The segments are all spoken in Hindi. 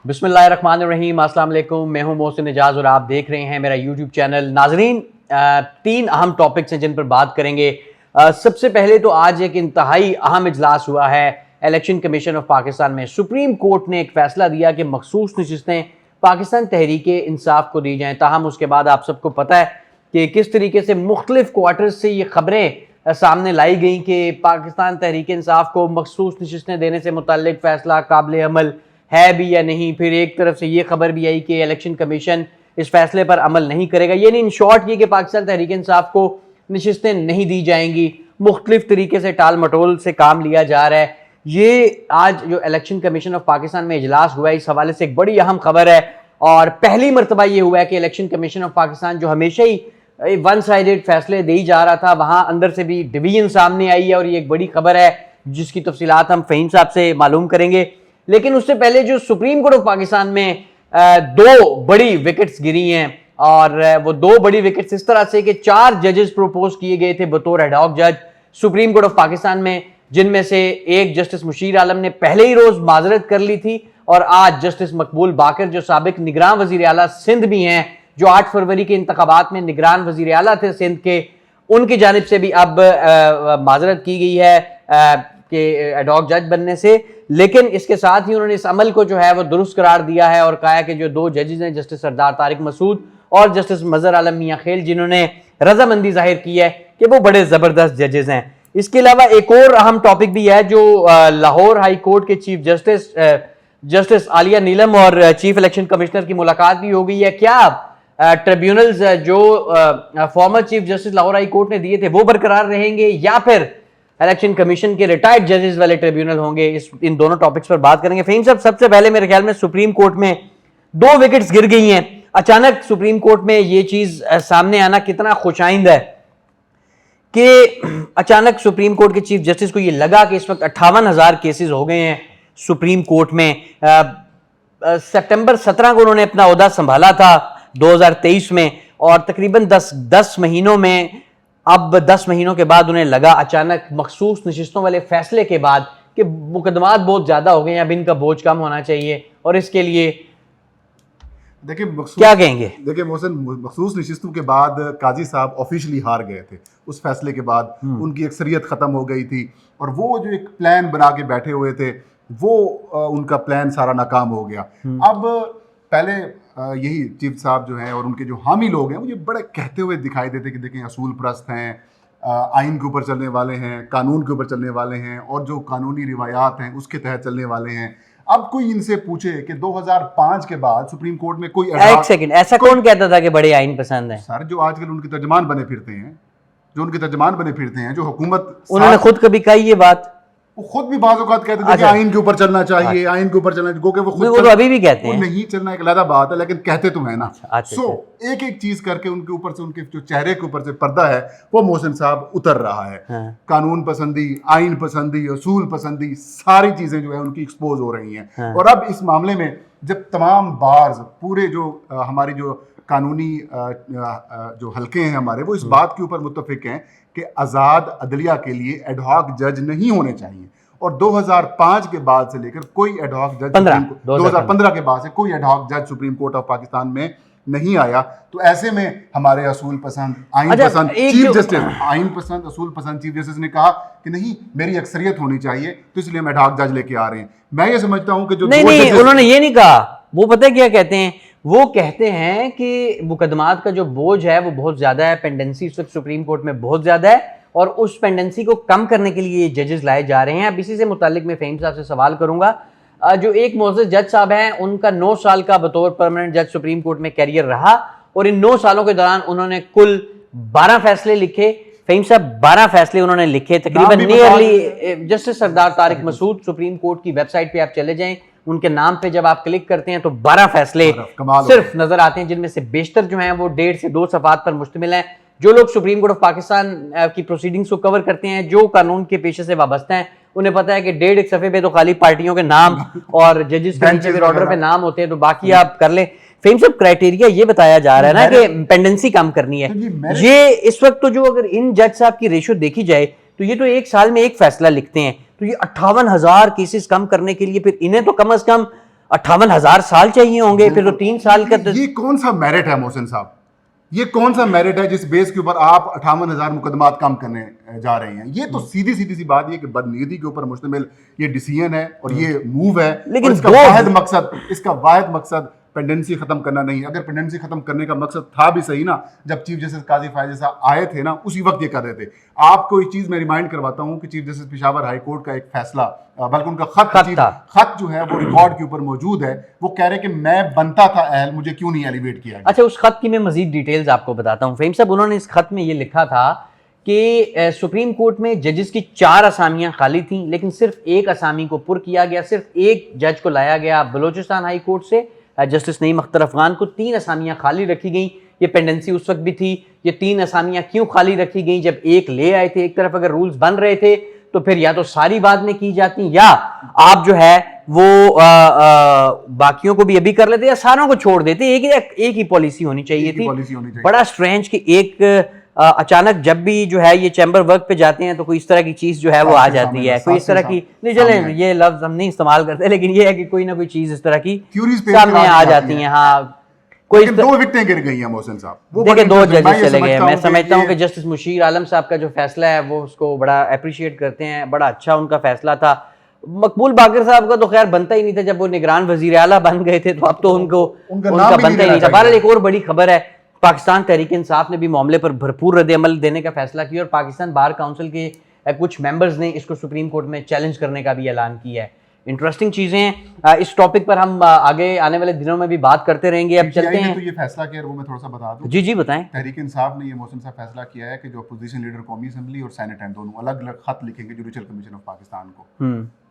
बिस्मिल्लाहिर्रहमानिर्रहीम, अस्सलाम वालेकुम। मैं हूं मोहसिन एजाज और आप देख रहे हैं मेरा यूट्यूब चैनल। नाजरीन, तीन अहम टॉपिक्स हैं जिन पर बात करेंगे। सबसे पहले तो आज एक इंतहाई अहम इजलास हुआ है इलेक्शन कमीशन ऑफ पाकिस्तान में। सुप्रीम कोर्ट ने एक फैसला दिया कि मखसूस नशिस्तें पाकिस्तान तहरीक इंसाफ को दी जाएँ। ताहम उसके बाद आप सबको पता है कि किस तरीके से मुख्तलिफ क्वार्टर्स से ये खबरें सामने लाई गई कि पाकिस्तान तहरीक इंसाफ को मखसूस नशिस्तें देने से मुतल्लिक फैसला काबिल अमल है भी या नहीं। फिर एक तरफ से ये खबर भी आई कि इलेक्शन कमीशन इस फैसले पर अमल नहीं करेगा। यानी इन शॉर्ट ये कि पाकिस्तान तहरीक इंसाफ को नशिस्तें नहीं दी जाएंगी। मुख्तलिफ तरीके से टाल मटोल से काम लिया जा रहा है। ये आज जो इलेक्शन कमीशन ऑफ पाकिस्तान में इजलास हुआ है, इस हवाले से एक बड़ी अहम खबर है। और पहली मरतबा ये हुआ है कि इलेक्शन कमीशन ऑफ पाकिस्तान जो हमेशा ही वन साइडेड फैसले दे ही जा रहा था, वहां अंदर से भी डिवीजन सामने आई है। और ये एक बड़ी खबर है जिसकी तफसीलात हम फहीम साहब से मालूम करेंगे। लेकिन उससे पहले जो सुप्रीम कोर्ट ऑफ पाकिस्तान में दो बड़ी विकेट्स गिरी हैं, और वो दो बड़ी विकेट्स इस तरह से कि 4 जजेस प्रोपोज किए गए थे बतौर एडहॉक जज सुप्रीम कोर्ट ऑफ पाकिस्तान में, जिनमें से एक जस्टिस मुशीर आलम ने पहले ही रोज माजरत कर ली थी, और आज जस्टिस मकबूल बाकर जो साबिक निगरान वजीर आला सिंध भी हैं, जो 8 फरवरी के इंतखाबात में निगरान वजीर आला थे सिंध के, उनकी जानिब से भी अब माजरत की गई है कि एडहॉक जज बनने से। लेकिन इसके साथ ही उन्होंने इस अमल को जो है वो दुरुस्त करार दिया है और कहा है कि जो 2 जजेस हैं, जस्टिस सरदार तारिक मसूद और जस्टिस मजहर आलम मियां खेल, जिन्होंने रजामंदी जाहिर की है कि वो बड़े जबरदस्त जजेस हैं। इसके अलावा एक और अहम टॉपिक भी है जो लाहौर हाई कोर्ट के चीफ जस्टिस आलिया नीलम और चीफ इलेक्शन कमिश्नर की मुलाकात भी हो गई है। क्या ट्रिब्यूनल्स जो former chief justice Lahore high court ने दिए थे वो बरकरार रहेंगे, या फिर इलेक्शन कमीशन के रिटायर्ड जजेस वाले ट्रिब्यूनल होंगे? इन दोनों टॉपिक्स पर बात करेंगे। फहीम साहब, सबसे पहले मेरे ख्याल में सुप्रीम कोर्ट में 2 विकेट्स गिर गई हैं। अचानक सुप्रीम कोर्ट में ये चीज सामने आना कितना खुशाइंद है कि अचानक सुप्रीम कोर्ट के चीफ जस्टिस को ये लगा कि इस वक्त 58,000 केसेस हो गए हैं सुप्रीम कोर्ट में। सितंबर 17 को उन्होंने अपना ओहदा संभाला था 2023 में, और तकरीबन 10 महीनों में, अब 10 महीनों के बाद उन्हें लगा अचानक मखसूस नशिस्तों वाले फैसले के बाद कि मुकदमात बहुत ज्यादा हो गए हैं, अब इनका बोझ कम होना चाहिए। और इसके लिए देखिए क्या कहेंगे? देखिए मोहसिन, मखसूस नशिस्तों के बाद काजी साहब ऑफिशियली हार गए थे। उस फैसले के बाद उनकी अक्सरियत खत्म हो गई थी, और वो जो एक प्लान बना के बैठे हुए थे वो उनका प्लान सारा नाकाम हो गया। अब पहले यही चीफ साहब जो हैं और उनके जो हामी लोग हैं, मुझे बड़े कहते हुए दिखाई देते कि देखें असूल परस्त हैं, आइन के ऊपर चलने वाले हैं, कानून के ऊपर चलने वाले हैं, और जो कानूनी रिवायात हैं उसके तहत चलने वाले हैं। अब कोई इनसे पूछे कि 2005 के बाद सुप्रीम कोर्ट में कोई एक सेकंड, ऐसा कौन कहता था कि बड़े आइन पसंद है? सर, जो आजकल उनके तर्जमान बने फिरते हैं, जो हुकूमत, उन्होंने खुद कभी कही ये बात? वो खुद भी बाज़ औक़ात कहते थे कि आइन के ऊपर चलना चाहिए, आइन के ऊपर चलना चाहिए, वो खुद तो अभी भी कहते हैं। नहीं चलना एक अलग बात है, लेकिन कहते तो है ना। एक एक चीज करके उनके ऊपर से, उनके जो चेहरे के ऊपर से पर्दा है वो मोहसिन साहब उतर रहा है। कानून पसंदी, आइन पसंदी, असूल पसंदी, सारी चीजें जो है उनकी एक्सपोज हो रही हैं। और अब इस मामले में जब तमाम बार्स, पूरे जो हमारी जो कानूनी जो हल्के हैं हमारे, वो इस बात के ऊपर मुत्तफिक हैं कि आज़ाद अदलिया के लिए एडहॉक जज नहीं होने चाहिए। और 2005 के बाद से लेकर कोई एडहॉक जज, 2015 के बाद से कोई एडहॉक जज सुप्रीम कोर्ट ऑफ पाकिस्तान में नहीं आया। तो ऐसे में हमारे असूल पसंद, आइन पसंद चीफ जस्टिस, आइन पसंद, असूल पसंद चीफ जस्टिस ने कहा कि नहीं, मेरी अक्सरियत होनी चाहिए, तो इसलिए हम एडहॉक जज लेके आ रहे हैं। मैं ये समझता हूं कि जो नहीं, उन्होंने ये नहीं कहा। वो पता है क्या कहते हैं? वो कहते हैं कि मुकदमात का जो बोझ है वो बहुत ज्यादा है, पेंडेंसी इस वक्त सुप्रीम कोर्ट में बहुत ज्यादा है, और उस पेंडेंसी को कम करने के लिए जजेस लाए जा रहे हैं। अब इसी से मुतालिक मैं फहीम साहब से सवाल करूंगा। जो एक मोअज़्ज़ज़ जज साहब हैं, उनका 9 साल का बतौर परमानेंट जज सुप्रीम कोर्ट में कैरियर रहा, और इन 9 सालों के दौरान उन्होंने कुल 12 फैसले लिखे। फहीम साहब, 12 फैसले उन्होंने लिखे, तकरीबन नियरली। जस्टिस सरदार तारिक मसूद, सुप्रीम कोर्ट की वेबसाइट पे आप चले जाएं, उनके नाम पे जब आप क्लिक करते हैं तो 12 फैसले सिर्फ नजर आते हैं, जिनमें से बेशतर जो हैं वो 1.5 से 2 सफ़हात पर मुश्तमिल हैं। जो लोग सुप्रीम कोर्ट ऑफ पाकिस्तान की प्रोसीडिंग्स को कवर करते हैं, जो कानून के पेशे से वाबस्ता हैं, उन्हें पता है कि 1.5 सफ़े पे तो खाली पार्टियों के नाम और जजेस के नीचे ऑर्डर पे नाम होते हैं, तो बाकी आप कर लें। फहीम साहब, क्राइटेरिया ये बताया जा रहा है ना कि पेंडेंसी कम करनी है। ये इस वक्त तो जो अगर इन जज साहब की रेशो देखी जाए तो ये तो 1 साल में 1 फैसला लिखते हैं, तो ये 58,000 केसेस कम करने के लिए फिर इन्हें तो कम अज कम 58,000 साल चाहिए होंगे, फिर तो 3 साल का ये कौन सा मेरिट है मोहसिन साहब? ये कौन सा मेरिट है जिस बेस के ऊपर आप 58,000 मुकदमात कम करने जा रहे हैं? ये तो सीधी सीधी सी बात है कि बदनीयती के ऊपर मुश्तमिल ये डिसीजन है और ये मूव है। लेकिन इसका वाहिद मकसद पेंडेंसी खत्म करना नहीं। अगर पेंडेंसी खत्म करने का मकसद था भी सही ना, जब चीफ जस्टिस काजी फायज साहब आए थे ना, उसी वक्त ये कर रहे थे। आपको एक चीज मैं रिमाइंड करवाता हूं कि chief justice Peshawar high court का एक फैसला, बल्कि उनका खत जो है वो रिकॉर्ड के ऊपर मौजूद है। वो कह रहे कि मैं बनता था अहल, मुझे क्यों नहीं एलिवेट किया गया। अच्छा, उस खत की मैं मजीद डिटेल्स आपको बताता हूँ। फहीम साहब, उन्होंने इस खत में ये लिखा था कि सुप्रीम कोर्ट में जजेस की 4 असामियां खाली थीं, लेकिन सिर्फ एक असामी को पुर किया गया। सिर्फ एक जज को लाया गया बलोचिस्तान हाई कोर्ट से, जस्टिस नईम अख्तर अफगान को। 3 असामियां खाली रखी गई। ये पेंडेंसी उस वक्त भी थी। ये 3 असामियां क्यों खाली रखी गई? जब एक ले आए थे, एक तरफ अगर रूल्स बन रहे थे तो फिर या तो सारी बाद में की जाती, या आप जो है वो बाकियों को भी अभी कर लेते या सारों को छोड़ देते। एक ही पॉलिसी होनी चाहिए थी। बड़ा स्ट्रेंज कि एक अचानक जब भी जो है ये चैम्बर वर्क पे जाते हैं तो कोई इस तरह की चीज जो है वो आ जाती है। कोई इस तरह की, नहीं चले ये लफ्ज हम नहीं इस्तेमाल करते, लेकिन ये है कि कोई ना कोई चीज इस तरह की सामने आ जाती है। हाँ, कोई 2 विकेटें गिर गई हैं मोहसिन साहब। देखिए 2 जजेस चले गए। मैं समझता हूँ कि जस्टिस मुशीर आलम साहब का जो फैसला है वो उसको बड़ा अप्रिशिएट करते हैं। बड़ा अच्छा उनका फैसला था। मकबूल बाकर साहब का तो खैर बनता ही नहीं था, जब वो निगरान वजीर आला बन गए थे तो अब तो उनका बनता ही नहीं था। बहरहाल एक और बड़ी खबर है, पाकिस्तान तहरीक इंसाफ ने भी मामले पर भरपूर रद्द-ए-अमल देने का फैसला किया और पाकिस्तान बार काउंसिल के कुछ मेंबर्स ने इसको सुप्रीम कोर्ट में चैलेंज करने का भी ऐलान किया है। इंटरेस्टिंग चीजें हैं। इस टॉपिक पर हम आगे आने वाले दिनों में भी बात करते रहेंगे। अब चलते हैं तो ये फैसला किया, वो मैं थोड़ा सा बता दूं। जी बताएं। तहरीक इंसाफ ने ये मोहसिन साहब फैसला किया है कि जो अपोजिशन लीडर कौमी असेंबली और सेनेट हैं, दोनों अलग अलग खत लिखेंगे जुडिशल कमीशन ऑफ पाकिस्तान को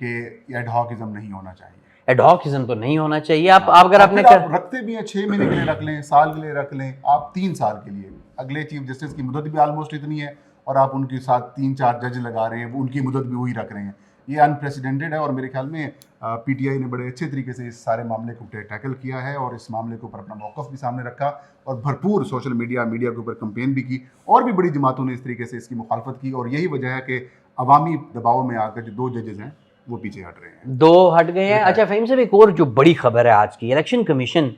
कि एडहॉकिज्म नहीं होना चाहिए। एडहॉकिज्म तो नहीं होना चाहिए। आप अगर आपने आप रखते भी हैं 6 महीने के लिए रख लें, साल के लिए रख लें, आप 3 साल के लिए। अगले चीफ जस्टिस की मुद्दत भी ऑलमोस्ट इतनी है और आप उनके साथ 3-4 जज लगा रहे हैं, वो उनकी मुद्दत भी वही रख रहे हैं। ये अनप्रेसिडेंटेड है और मेरे ख्याल में पीटीआई ने बड़े अच्छे तरीके से इस सारे मामले को टैकल किया है और इस मामले के ऊपर अपना मौक़िफ़ भी सामने रखा और भरपूर सोशल मीडिया के ऊपर कंपेन भी की और भी बड़ी जमातों ने इस तरीके से इसकी मुखालफत की। और यही वजह है कि अवामी दबाव में आकर जो 2 जजेस हैं वो पीछे हट रहे हैं, 2 हट गए हैं। अच्छा फहीम साहब, एक और जो बड़ी खबर है आज की, इलेक्शन कमीशन।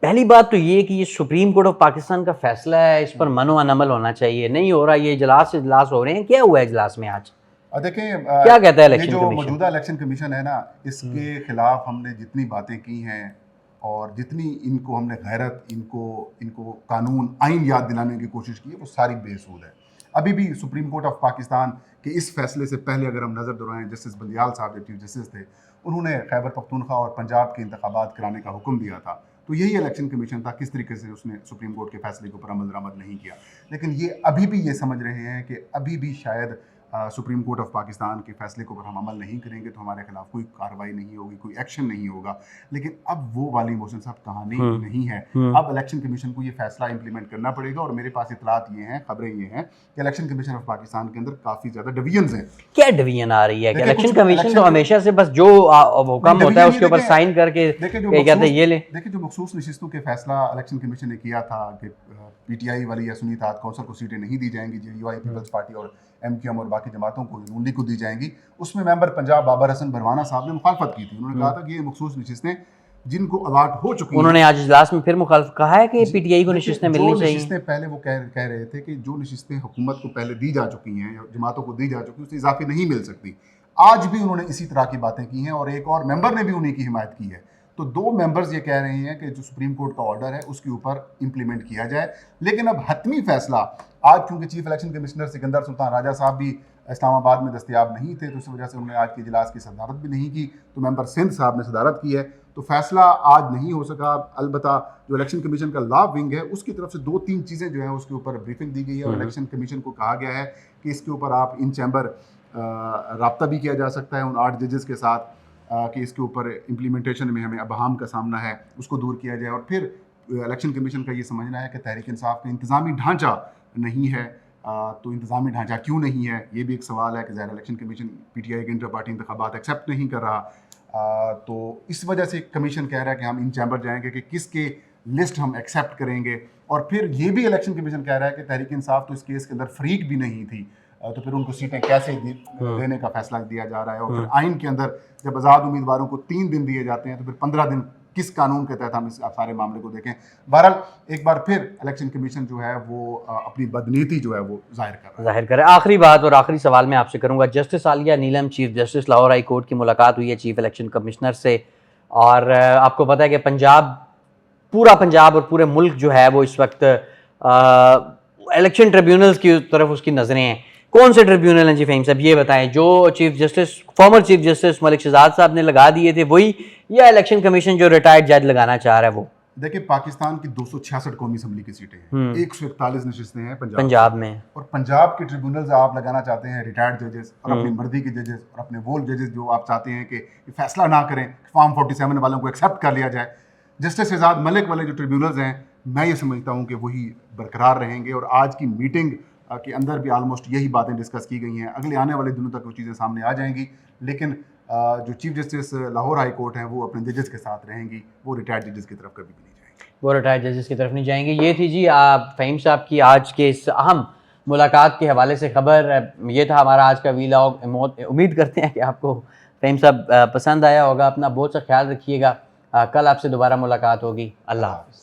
पहली बात तो ये कि ये सुप्रीम कोर्ट ऑफ पाकिस्तान का फैसला है, इस पर मनो अनमल होना चाहिए, नहीं हो रहा। ये इजलास हो रहे हैं। क्या हुआ है इजलास में आज? देखें क्या कहता है इलेक्शन जो कमीशन? मौजूदा इलेक्शन कमीशन है ना, इसके खिलाफ हमने जितनी बातें की हैं और जितनी इनको हमने गैरत, इनको कानून आइन याद दिलाने की कोशिश की है, वो सारी बेसूद है। अभी भी सुप्रीम कोर्ट ऑफ पाकिस्तान के इस फैसले से पहले अगर हम नज़र दोहराएं, जस्टिस बंदियाल साहब जो चीफ जस्टिस थे, उन्होंने खैबर पख्तूनख्वा और पंजाब के इंतखाबात कराने का हुक्म दिया था। तो यही इलेक्शन कमीशन था, किस तरीके से उसने सुप्रीम कोर्ट के फैसले के ऊपर अमल दरामद नहीं किया। लेकिन ये अभी भी ये समझ रहे हैं कि अभी भी शायद सुप्रीम कोर्ट ऑफ पाकिस्तान के फैसले के ऊपर हम अमल नहीं करेंगे तो हमारे खिलाफ कोई कार्रवाई नहीं होगी, कोई एक्शन नहीं होगा। लेकिन अब वो वाली मोहसिन साहब कहानी नहीं है। अब इलेक्शन कमीशन को ये फैसला इंप्लीमेंट करना पड़ेगा और मेरे पास इतलात ये हैं, खबरें ये हैं कि इलेक्शन कमीशन ऑफ पाकिस्तान के अंदर काफ़ी ज़्यादा डिवीजन्स हैं। क्या डिवीजन आ रही है? इलेक्शन कमीशन तो हमेशा से बस जो हुक्म होता है उसके ऊपर साइन करके कहते हैं ये ले। देखिए, जो मखसूस नशिस्तों के फैसला इलेक्शन कमीशन ने किया था कि पीटीआई वाली या सुन्नी इत्तेहाद कौंसिल को सीटें नहीं दी जाएंगी, जेडीयू पीपल्स पार्टी और एमक्यूएम और बाकी जमातों को, नून लीग को दी जाएंगी, उसमें मेंबर पंजाब बाबर हसन भरवाना साहब ने मुखालफत की थी। उन्होंने कहा था कि ये मखसूस नशिस्तें जिनको अलाट हो चुकी हैं। उन्होंने आज इजलास में फिर मुखालफत कहा है कि पीटीआई को नशिस्तें मिलनी चाहिए। नशिस्तें पहले वो कह रहे थे कि जो नशिस्तें हुकूमत को पहले दी जा चुकी हैं या जमातों को दी जा चुकी हैं उससे इजाफी नहीं मिल सकती। आज भी उन्होंने इसी तरह की बातें की हैं और एक और मेंबर ने भी उन्हीं की हिमायत की है। तो 2 मेंबर्स ये कह रहे हैं कि जो सुप्रीम कोर्ट का ऑर्डर है उसके ऊपर इंप्लीमेंट किया जाए। लेकिन अब हतमी फैसला आज, क्योंकि chief election commissioner Sikandar Sultan Raja साहब भी इस्लामाबाद में दस्तयाब नहीं थे, तो इस वजह से उन्होंने आज के इजलास की सदारत भी नहीं की, तो मेंबर सिंध साहब ने सदारत की है। तो फैसला आज नहीं हो सका। अलबत्ता जो इलेक्शन कमीशन का लॉ विंग है उसकी तरफ से 2-3 चीज़ें जो है उसके ऊपर ब्रीफिंग दी गई है और इलेक्शन कमीशन को कहा गया है कि इसके ऊपर आप इन चैम्बर रब्ता भी किया जा सकता है उन 8 जजेस के साथ कि इसके ऊपर इम्प्लीमेंटेशन में हमें अबहम का सामना है उसको दूर किया जाए। और फिर इलेक्शन कमीशन का ये समझना है कि तहरीक इंसाफ का इंतज़ामी ढांचा नहीं है। तो इंतज़ामी ढांचा क्यों नहीं है, ये भी एक सवाल है कि ज़ाहिर इलेक्शन कमीशन पीटीआई के इंटर पार्टी इंतखाबात एक्सेप्ट नहीं कर रहा। तो इस वजह से कमीशन कह रहा है कि हम इन चैम्बर जाएंगे कि किसके लिस्ट हम एक्सेप्ट करेंगे। और फिर ये भी इलेक्शन कमीशन कह रहा है कि तहरीक इंसाफ तो इस केस के अंदर फ्रीक भी नहीं थी, तो फिर उनको सीटें कैसे देने का फैसला दिया जा रहा है, और फिर आइन के अंदर जब आज़ाद उम्मीदवारों को 3 दिन दिए जाते हैं तो फिर 15 दिन किस कानून के तहत हम इस सारे मामले को देखें। बहरहाल एक बार फिर इलेक्शन कमीशन जो है वो अपनी बदनीति जो है वो जाहिर कर रहा है। आखिरी बात और आखिरी सवाल मैं आपसे करूंगा, justice Aliya Neelum, chief justice Lahore high court की मुलाकात हुई है चीफ इलेक्शन कमिश्नर से, और आपको पता है कि पूरा पंजाब और पूरे मुल्क जो है वो इस वक्त इलेक्शन ट्रिब्यूनल्स की तरफ उसकी नज़रें हैं। कौन से ट्रिब्यूनल हैं जी फ़हीम साहब, ये बताएं, जो former chief justice Malik Shahzad साहब ने लगा दिए थे वही, या इलेक्शन कमीशन जो रिटायर्ड जज लगाना चाह रहा है वो? देखिए, पाकिस्तान की 266 कौमी असम्बली की सीटें हैं, 141 नशिस्तें हैं पंजाब में, और पंजाब के ट्रिब्यूनल्स आप लगाना चाहते हैं रिटायर्ड जजेस और अपनी मर्जी के जजेस और अपने वो जजेस जो आप चाहते हैं कि फैसला ना करें, फॉर्म 47 वालों को एक्सेप्ट कर लिया जाए। जस्टिस शहजाद मलिक वाले जो ट्रिब्यूनल्स हैं, मैं ये समझता हूँ कि वही बरकरार रहेंगे, और आज की मीटिंग के अंदर भी ऑलमोस्ट यही बातें डिस्कस की गई हैं। अगले आने वाले दिनों तक वो चीज़ें सामने आ जाएंगी, लेकिन जो chief justice Lahore high court हैं वो अपने जजेस के साथ रहेंगी, वो रिटायर्ड जजेस की तरफ कभी भी नहीं जाएंगी। वो रिटायर्ड जजेस की तरफ नहीं जाएंगे। ये थी जी फ़हीम साहब की आज के इस अहम मुलाकात के हवाले से खबर। ये था हमारा आज का वीलॉग। उम्मीद करते हैं कि आपको फ़हीम साहब पसंद आया होगा। अपना बहुत सा ख्याल रखिएगा। कल आपसे दोबारा मुलाकात होगी। अल्लाह हाफ़िज़।